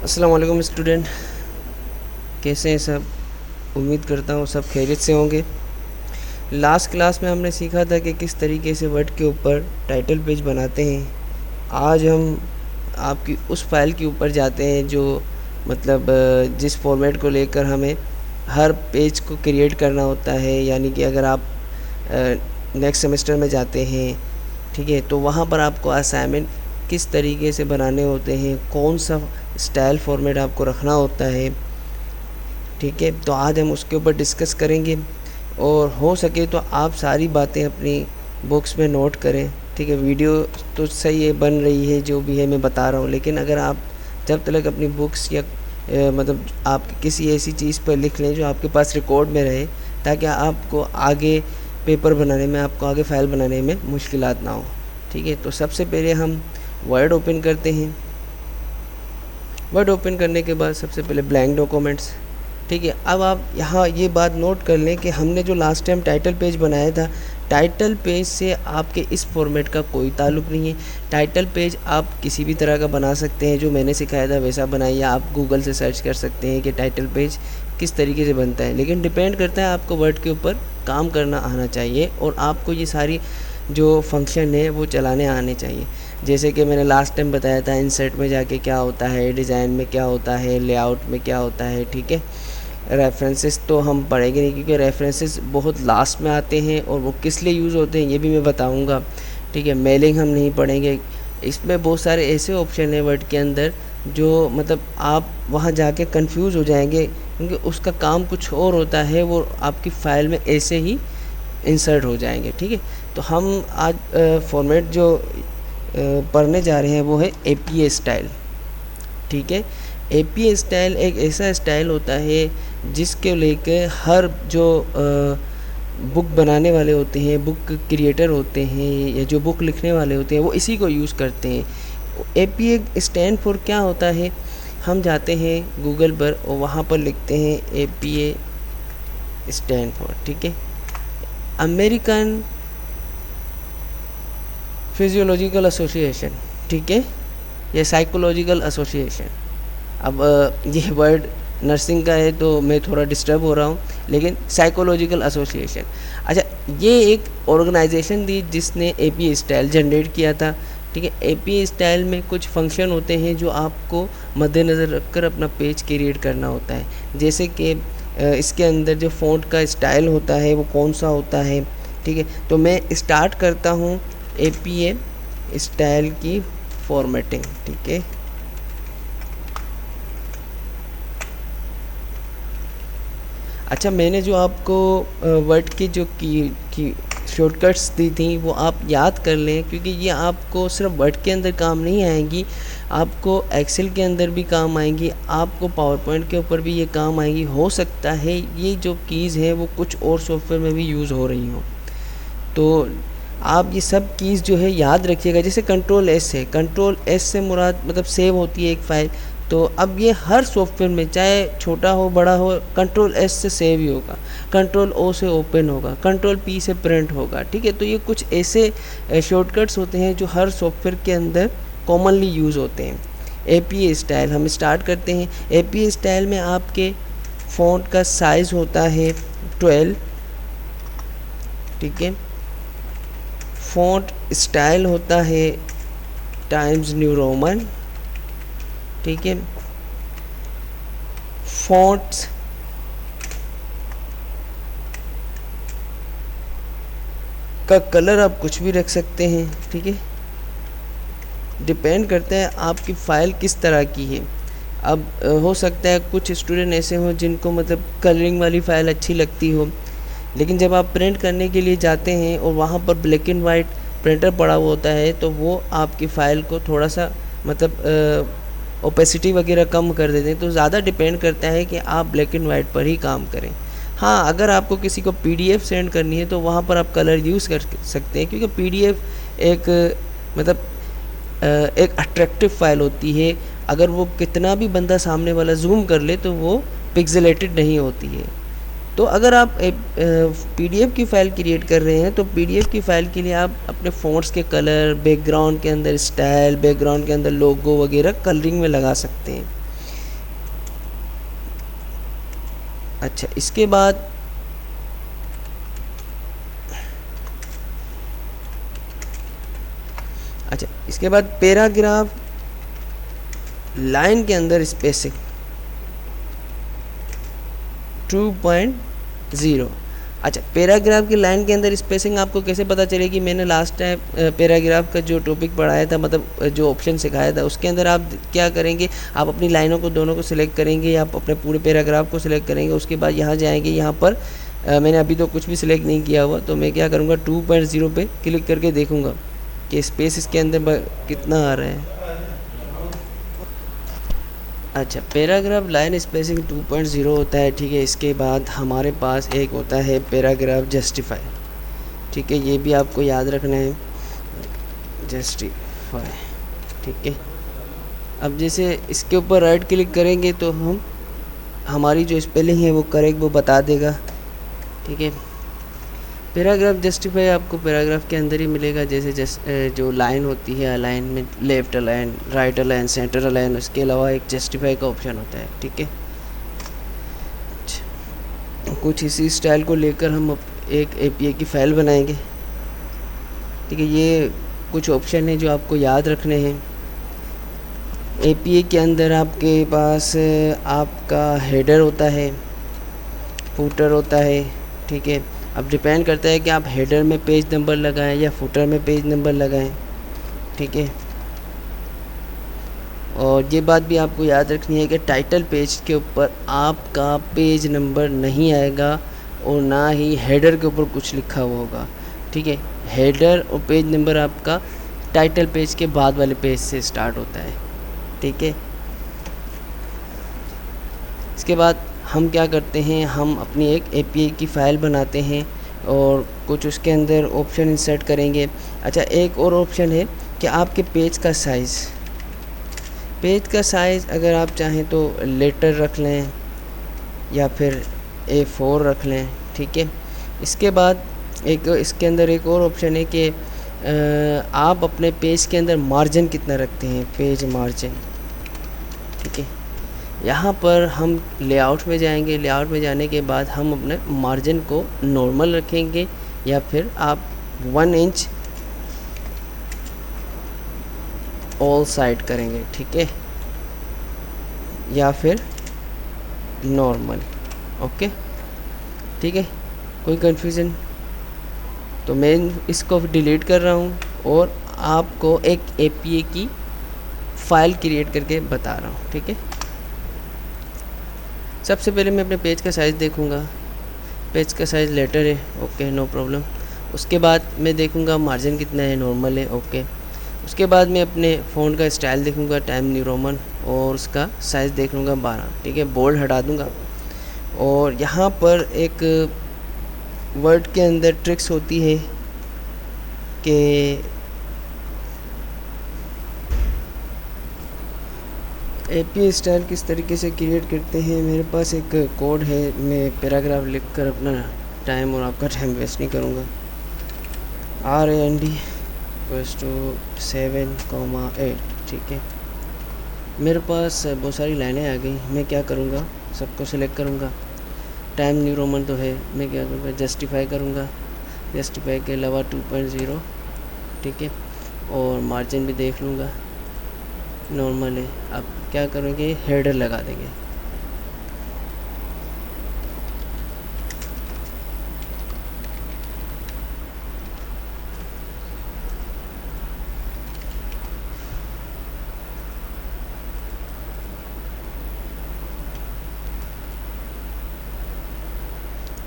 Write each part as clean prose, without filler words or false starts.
अस्सलाम वालेकुम स्टूडेंट, कैसे हैं सब। उम्मीद करता हूँ सब खैरियत से होंगे। लास्ट क्लास में हमने सीखा था कि किस तरीके से वर्ड के ऊपर टाइटल पेज बनाते हैं। आज हम आपकी उस फाइल के ऊपर जाते हैं जो मतलब जिस फॉर्मेट को लेकर हमें हर पेज को क्रिएट करना होता है। यानी कि अगर आप नेक्स्ट सेमेस्टर में जाते हैं, ठीक है, तो वहाँ पर आपको असाइनमेंट किस तरीके से बनाने होते हैं, कौन सा स्टाइल फॉर्मेट आपको रखना होता है, ठीक है। तो आज हम उसके ऊपर डिस्कस करेंगे और हो सके तो आप सारी बातें अपनी बुक्स में नोट करें, ठीक है। वीडियो तो सही है, बन रही है, जो भी है मैं बता रहा हूँ, लेकिन अगर आप जब तक अपनी बुक्स या मतलब आप किसी ऐसी चीज़ पर लिख लें जो आपके पास रिकॉर्ड में रहे, ताकि आपको आगे पेपर बनाने में, आपको आगे फ़ाइल बनाने में मुश्किलात ना हो, ठीक है। तो सबसे पहले हम वर्ड ओपन करते हैं। वर्ड ओपन करने के बाद सबसे पहले ब्लैंक डॉक्यूमेंट्स, ठीक है। अब आप यहाँ ये बात नोट कर लें कि हमने जो लास्ट टाइम टाइटल पेज बनाया था, टाइटल पेज से आपके इस फॉर्मेट का कोई ताल्लुक़ नहीं है। टाइटल पेज आप किसी भी तरह का बना सकते हैं, जो मैंने सिखाया था वैसा बनाइए। आप गूगल से सर्च कर सकते हैं कि टाइटल पेज किस तरीके से बनता है, लेकिन डिपेंड करता है आपको वर्ड के ऊपर काम करना आना चाहिए और आपको ये सारी जो फंक्शन है वो चलाने आने चाहिए। जैसे कि मैंने लास्ट टाइम बताया था, इंसर्ट में जाके क्या होता है, डिज़ाइन में क्या होता है, लेआउट में क्या होता है, ठीक है। रेफरेंसेस तो हम पढ़ेंगे नहीं, क्योंकि रेफरेंसेस बहुत लास्ट में आते हैं और वो किस लिए यूज़ होते हैं ये भी मैं बताऊंगा, ठीक है। मेलिंग हम नहीं पढ़ेंगे। इसमें बहुत सारे ऐसे ऑप्शन हैं वर्ड के अंदर जो मतलब आप वहाँ जाके कंफ्यूज हो जाएंगे, क्योंकि उसका काम कुछ और होता है, वो आपकी फ़ाइल में ऐसे ही इंसर्ट हो जाएंगे, ठीक है। तो हम आज फॉर्मेट जो पढ़ने जा रहे हैं वो है APA स्टाइल, ठीक है। APA स्टाइल एक ऐसा स्टाइल होता है जिसके लेके हर जो बुक बनाने वाले होते हैं, बुक क्रिएटर होते हैं, या जो बुक लिखने वाले होते हैं, वो इसी को यूज़ करते हैं। APA स्टैंड फॉर क्या होता है, हम जाते हैं गूगल पर और वहाँ पर लिखते हैं APA स्टैंड फॉर, ठीक है, अमेरिकन फिजियोलॉजिकल एसोसिएशन, ठीक है, या साइकोलॉजिकल एसोसिएशन। अब ये वर्ड नर्सिंग का है तो मैं थोड़ा डिस्टर्ब हो रहा हूँ, लेकिन साइकोलॉजिकल एसोसिएशन, अच्छा, ये एक ऑर्गेनाइजेशन थी जिसने APA स्टाइल जनरेट किया था, ठीक है। APA स्टाइल में कुछ फंक्शन होते हैं जो आपको मद्देनज़र रखकर अपना पेज क्रिएट करना होता है। जैसे कि इसके अंदर जो फ़ॉन्ट का स्टाइल होता है वो कौन सा होता है, ठीक है। तो मैं स्टार्ट करता हूँ APA स्टाइल की फॉर्मेटिंग, ठीक है। अच्छा, मैंने जो आपको वर्ड की जो की शॉर्टकट्स दी थी वो आप याद कर लें, क्योंकि ये आपको सिर्फ वर्ड के अंदर काम नहीं आएंगी, आपको एक्सेल के अंदर भी काम आएंगी, आपको पावर पॉइंट के ऊपर भी ये काम आएंगी। हो सकता है ये जो कीज़ हैं वो कुछ और सॉफ्टवेयर में भी यूज़ हो रही हों, तो आप ये सब कीज़ जो है याद रखिएगा। जैसे कंट्रोल S है, कंट्रोल S से मुराद मतलब सेव होती है एक फ़ाइल, तो अब ये हर सॉफ्टवेयर में चाहे छोटा हो बड़ा हो, कंट्रोल S से सेव ही होगा, कंट्रोल O से ओपन होगा, कंट्रोल P से प्रिंट होगा, ठीक है। तो ये कुछ ऐसे शॉर्टकट्स होते हैं जो हर सॉफ्टवेयर के अंदर कॉमनली यूज़ होते हैं। APA स्टाइल हम स्टार्ट करते हैं। APA स्टाइल में आपके फ़ॉन्ट का साइज़ होता है 12, ठीक है। फ़ॉन्ट स्टाइल होता है टाइम्स न्यू रोमन, ठीक है। फ़ॉन्ट्स का कलर आप कुछ भी रख सकते हैं, ठीक है, डिपेंड करता है आपकी फ़ाइल किस तरह की है। अब हो सकता है कुछ स्टूडेंट ऐसे हों जिनको मतलब कलरिंग वाली फ़ाइल अच्छी लगती हो, लेकिन जब आप प्रिंट करने के लिए जाते हैं और वहाँ पर ब्लैक एंड वाइट प्रिंटर पड़ा हुआ होता है, तो वो आपकी फ़ाइल को थोड़ा सा मतलब ओपेसिटी वगैरह कम कर देते हैं। तो ज़्यादा डिपेंड करता है कि आप ब्लैक एंड वाइट पर ही काम करें। हाँ, अगर आपको किसी को PDF सेंड करनी है तो वहाँ पर आप कलर यूज़ कर सकते हैं, क्योंकि PDF एक मतलब एक अट्रैक्टिव फ़ाइल होती है। अगर वो कितना भी बंदा सामने वाला जूम कर ले तो वो पिक्सेलेटेड नहीं होती है। तो अगर आप एक PDF की फ़ाइल क्रिएट कर रहे हैं तो PDF की फ़ाइल के लिए आप अपने फ़ॉन्ट्स के कलर, बैकग्राउंड के अंदर स्टाइल, बैकग्राउंड के अंदर लोगो वगैरह कलरिंग में लगा सकते हैं। अच्छा इसके बाद पैराग्राफ लाइन के अंदर स्पेसिंग 2.0। अच्छा पैराग्राफ की लाइन के अंदर स्पेसिंग आपको कैसे पता चलेगी? मैंने लास्ट टाइम पैराग्राफ का जो टॉपिक पढ़ाया था, मतलब जो ऑप्शन सिखाया था, उसके अंदर आप क्या करेंगे, आप अपनी लाइनों को दोनों को सिलेक्ट करेंगे या आप अपने पूरे पैराग्राफ को सिलेक्ट करेंगे। उसके बाद यहाँ जाएंगे, यहाँ पर मैंने अभी तो कुछ भी सिलेक्ट नहीं किया हुआ, तो मैं क्या करूँगा 2.0 पे क्लिक करके देखूँगा कि स्पेस इसके अंदर कितना आ रहा है। अच्छा पैराग्राफ लाइन स्पेसिंग 2.0 होता है, ठीक है। इसके बाद हमारे पास एक होता है पैराग्राफ जस्टिफाई, ठीक है, ये भी आपको याद रखना है, जस्टिफाई, ठीक है। अब जैसे इसके ऊपर राइट क्लिक करेंगे तो हम हमारी जो स्पेलिंग है वो करेक्ट वो बता देगा, ठीक है। पैराग्राफ जस्टिफाई आपको पैराग्राफ के अंदर ही मिलेगा, जैसे जो लाइन होती है अलाइन में, left align, right align, centre align, उसके अलावा एक जस्टिफाई का ऑप्शन होता है, ठीक है। कुछ इसी स्टाइल को लेकर हम एक एपीआई की फ़ाइल बनाएंगे, ठीक है। ये कुछ ऑप्शन है जो आपको याद रखने हैं। एपीआई के अंदर आपके पास आपका हेडर होता है, फूटर होता है, ठीक है। अब डिपेंड करता है कि आप हेडर में पेज नंबर लगाएं या फुटर में पेज नंबर लगाएं, ठीक है। और ये बात भी आपको याद रखनी है कि टाइटल पेज के ऊपर आपका पेज नंबर नहीं आएगा और ना ही हेडर के ऊपर कुछ लिखा हुआ होगा, ठीक है। हेडर और पेज नंबर आपका टाइटल पेज के बाद वाले पेज से स्टार्ट होता है, ठीक है। इसके बाद हम क्या करते हैं, हम अपनी एक एपीआई की फ़ाइल बनाते हैं और कुछ उसके अंदर ऑप्शन इंसर्ट करेंगे। अच्छा एक और ऑप्शन है कि आपके पेज का साइज़ अगर आप चाहें तो लेटर रख लें या फिर A4 रख लें, ठीक है। इसके बाद इसके अंदर एक और ऑप्शन है कि आप अपने पेज के अंदर मार्जिन कितना रखते हैं, पेज मार्जिन, ठीक है। यहाँ पर हम लेआउट में जाएंगे, लेआउट में जाने के बाद हम अपने मार्जिन को नॉर्मल रखेंगे या फिर आप 1 इंच ऑल साइड करेंगे, ठीक है, या फिर नॉर्मल, ओके, ठीक है। कोई कन्फ्यूज़न? तो मैं इसको डिलीट कर रहा हूँ और आपको एक एपीआई की फ़ाइल क्रिएट करके बता रहा हूँ, ठीक है। सबसे पहले मैं अपने पेज का साइज़ देखूँगा, पेज का साइज़ लेटर है, ओके, नो प्रॉब्लम। उसके बाद मैं देखूँगा मार्जिन कितना है, नॉर्मल है, ओके। उसके बाद मैं अपने फ़ॉन्ट का स्टाइल देखूँगा, टाइम न्यू रोमन, और उसका साइज़ देख लूँगा 12, ठीक है। बोल्ड हटा दूँगा और यहाँ पर एक वर्ड के अंदर ट्रिक्स होती है कि एपीआई स्टाइल किस तरीके से क्रिएट करते हैं। मेरे पास एक कोड है, मैं पैराग्राफ लिखकर अपना टाइम और आपका टाइम वेस्ट नहीं करूँगा। RAND = 7,8, ठीक है। मेरे पास बहुत सारी लाइनें आ गई, मैं क्या करूँगा, सबको सिलेक्ट करूँगा। टाइम न्यू रोमन तो है, मैं क्या करूँगा, जस्टिफाई करूँगा, जस्टिफाई के अलावा 2.0, ठीक है। और मार्जिन भी देख लूँगा, नॉर्मल है। अब क्या करेंगे, हेडर लगा देंगे,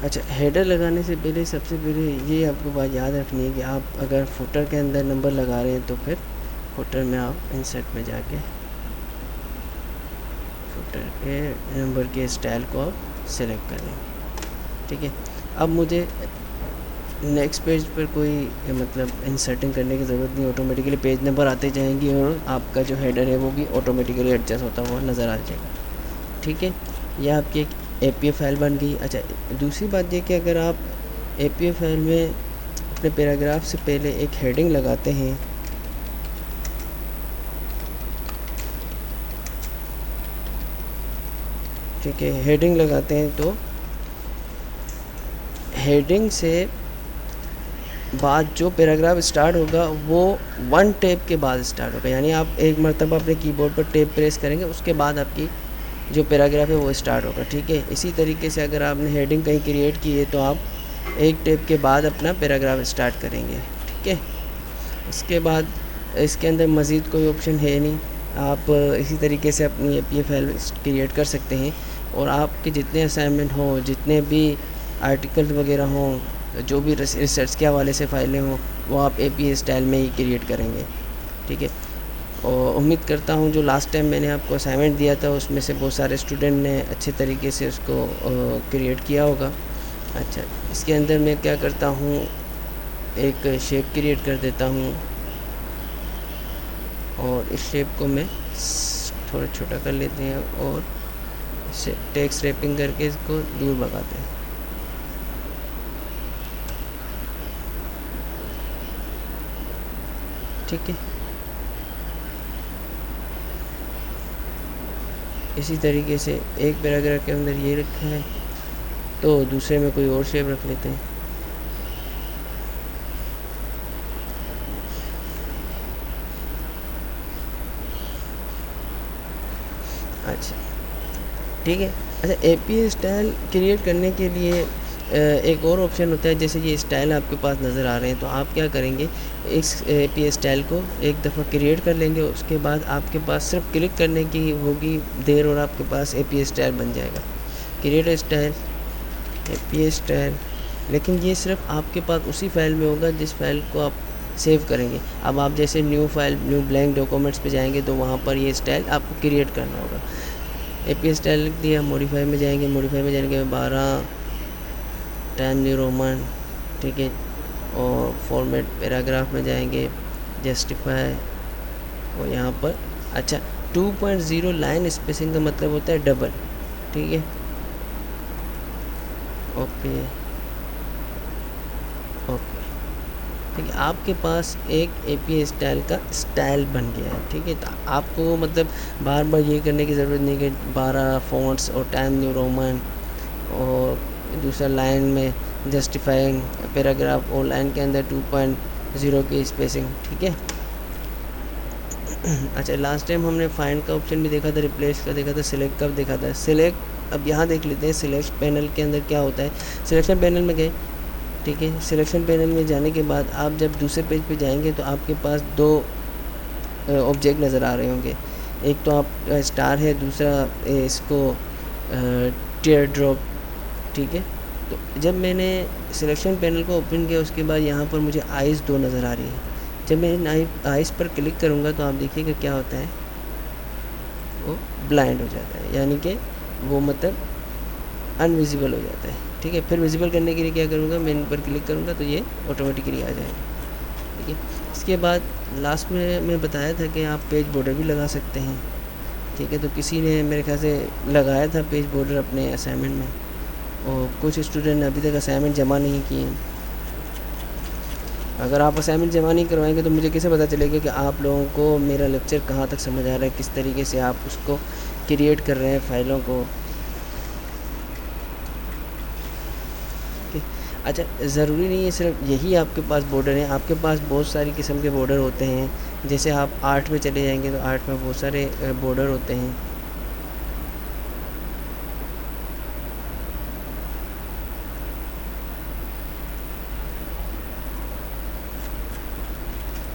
अच्छा हेडर लगाने से पहले सबसे पहले ये आपको बात याद रखनी है कि आप अगर फुटर के अंदर नंबर लगा रहे हैं तो फिर फुटर में आप इंसर्ट में जाके फुटर के नंबर के स्टाइल को आप सेलेक्ट कर लेंगे, ठीक है। अब मुझे नेक्स्ट पेज पर कोई मतलब इंसर्टिंग करने की ज़रूरत नहीं, ऑटोमेटिकली पेज नंबर आते जाएंगे और आपका जो हेडर है वो भी ऑटोमेटिकली एडजस्ट होता हुआ नज़र आ जाएगा, ठीक है। यह आपकी एक एपीआई फ़ाइल बन गई। अच्छा दूसरी बात ये कि अगर आप एपीआई फ़ाइल में अपने पैराग्राफ से पहले एक हेडिंग लगाते हैं, ठीक है, हेडिंग लगाते हैं तो हेडिंग से बाद जो पैराग्राफ स्टार्ट होगा वो 1 टैब के बाद स्टार्ट होगा, यानी आप एक मरतबा अपने कीबोर्ड पर टैब प्रेस करेंगे, उसके बाद आपकी जो पैराग्राफ है वो स्टार्ट होगा। ठीक है, इसी तरीके से अगर आपने हेडिंग कहीं क्रिएट की है तो आप एक टैब के बाद अपना पैराग्राफ स्टार्ट करेंगे। ठीक है, उसके बाद इसके अंदर मज़ीद कोई ऑप्शन है नहीं, आप इसी तरीके से अपनी APA फाइल क्रिएट कर सकते हैं। और आपके जितने असाइनमेंट हों, जितने भी आर्टिकल वगैरह हों, जो भी रिसर्च के हवाले से फ़ाइलें हों, वो आप APA स्टाइल में ही क्रिएट करेंगे। ठीक है, और उम्मीद करता हूँ जो लास्ट टाइम मैंने आपको असाइनमेंट दिया था उसमें से बहुत सारे स्टूडेंट ने अच्छे तरीके से उसको क्रिएट किया होगा। अच्छा, इसके अंदर मैं क्या करता हूँ, एक शेप क्रिएट कर देता हूँ और इस शेप को मैं थोड़ा छोटा कर लेते हैं और इसे टेक्स्ट रैपिंग करके इसको दूर भगाते हैं। ठीक है, इसी तरीके से एक पैराग्राफ के अंदर ये रखा है तो दूसरे में कोई और शेप रख लेते हैं। अच्छा, ठीक है। अच्छा, APA स्टाइल क्रिएट करने के लिए एक और ऑप्शन होता है, जैसे ये स्टाइल आपके पास नज़र आ रहे हैं तो आप क्या करेंगे, इस APA स्टाइल को एक दफ़ा क्रिएट कर लेंगे, उसके बाद आपके पास सिर्फ क्लिक करने की होगी देर और आपके पास APA स्टाइल बन जाएगा। क्रिएट स्टाइल, APA स्टाइल, लेकिन ये सिर्फ आपके पास उसी फाइल में होगा जिस फाइल को आप सेव करेंगे। अब आप जैसे new file, new blank documents पे जाएंगे तो वहाँ पर ये स्टाइल आपको क्रिएट करना होगा। APA स्टाइल लिख दिया, मॉडिफाई में जाएंगे, मॉडिफाई में जाएंगे 12 टाइम न्यू रोमन। ठीक है, और फॉर्मेट पैराग्राफ में जाएंगे, जस्टिफाई, और यहाँ पर अच्छा 2.0 लाइन स्पेसिंग का मतलब होता है डबल। ठीक है, ओके ओके, ठीक है, आपके पास एक APA स्टाइल का स्टाइल बन गया है। ठीक है, तो आपको मतलब बार बार ये करने की ज़रूरत नहीं कि 12 फ़ॉन्ट्स और टाइम न्यू रोमन और दूसरा लाइन में जस्टिफाइंग पैराग्राफ और लाइन के अंदर 2.0 की स्पेसिंग। ठीक है, अच्छा, लास्ट टाइम हमने फाइंड का ऑप्शन भी देखा था, रिप्लेस का देखा था, सिलेक्ट का देखा था। सिलेक्ट अब यहाँ देख लेते हैं सिलेक्ट पैनल के अंदर क्या होता है। सिलेक्शन पैनल में गए, ठीक है, सिलेक्शन पैनल में जाने के बाद आप जब दूसरे पेज पे जाएंगे तो आपके पास 2 ऑब्जेक्ट नज़र आ रहे होंगे। एक तो आप स्टार है, दूसरा इसको टीयर ड्रॉप। ठीक है, तो जब मैंने सिलेक्शन पैनल को ओपन किया उसके बाद यहाँ पर मुझे आइज़ 2 नज़र आ रही है। जब मैं आइज़ पर क्लिक करूँगा तो आप देखिएगा क्या होता है, वो ब्लाइंड हो जाता है, यानी कि वो मतलब अनविजिबल हो जाता है। ठीक है, फिर विजिबल करने के लिए क्या करूँगा, मैं इन पर क्लिक करूँगा तो ये ऑटोमेटिकली आ जाएगा। ठीक है, इसके बाद लास्ट में मैं बताया था कि आप पेज बॉर्डर भी लगा सकते हैं। ठीक है, तो किसी ने मेरे ख्याल से लगाया था पेज बॉर्डर अपने असाइनमेंट में, और कुछ स्टूडेंट ने अभी तक असाइनमेंट जमा नहीं किए हैं। अगर आप असाइनमेंट जमा नहीं करवाएंगे तो मुझे कैसे पता चलेगा कि आप लोगों को मेरा लेक्चर कहाँ तक समझ आ रहा है, किस तरीके से आप उसको क्रिएट कर रहे हैं फाइलों को। अच्छा, ज़रूरी नहीं है सिर्फ यही आपके पास बॉर्डर है, आपके पास बहुत सारी किस्म के बॉर्डर होते हैं। जैसे आप आर्ट में चले जाएंगे तो आर्ट में बहुत सारे बॉर्डर होते हैं।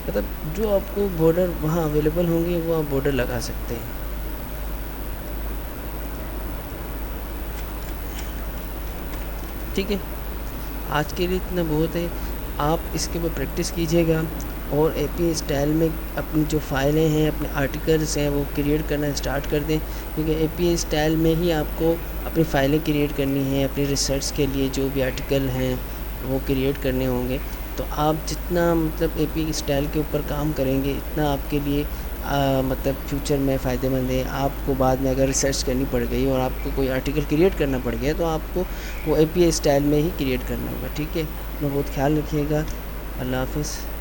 मतलब जो आपको बॉर्डर वहाँ अवेलेबल होंगे वो आप बॉर्डर लगा सकते हैं। ठीक है, आज के लिए इतना बहुत है। आप इसके ऊपर प्रैक्टिस कीजिएगा और APA स्टाइल में अपनी जो फाइलें हैं, अपने आर्टिकल्स हैं, वो क्रिएट करना स्टार्ट कर दें, क्योंकि APA स्टाइल में ही आपको अपनी फ़ाइलें क्रिएट करनी है। अपनी रिसर्च के लिए जो भी आर्टिकल हैं वो क्रिएट करने होंगे। तो आप जितना मतलब APA स्टाइल के ऊपर काम करेंगे इतना आपके लिए मतलब फ्यूचर में फ़ायदेमंद है। आपको बाद में अगर रिसर्च करनी पड़ गई और आपको कोई आर्टिकल क्रिएट करना पड़ गया तो आपको वो APA स्टाइल में ही क्रिएट करना होगा। ठीक है, अपना बहुत ख्याल रखिएगा। अल्लाह हाफ़िज़।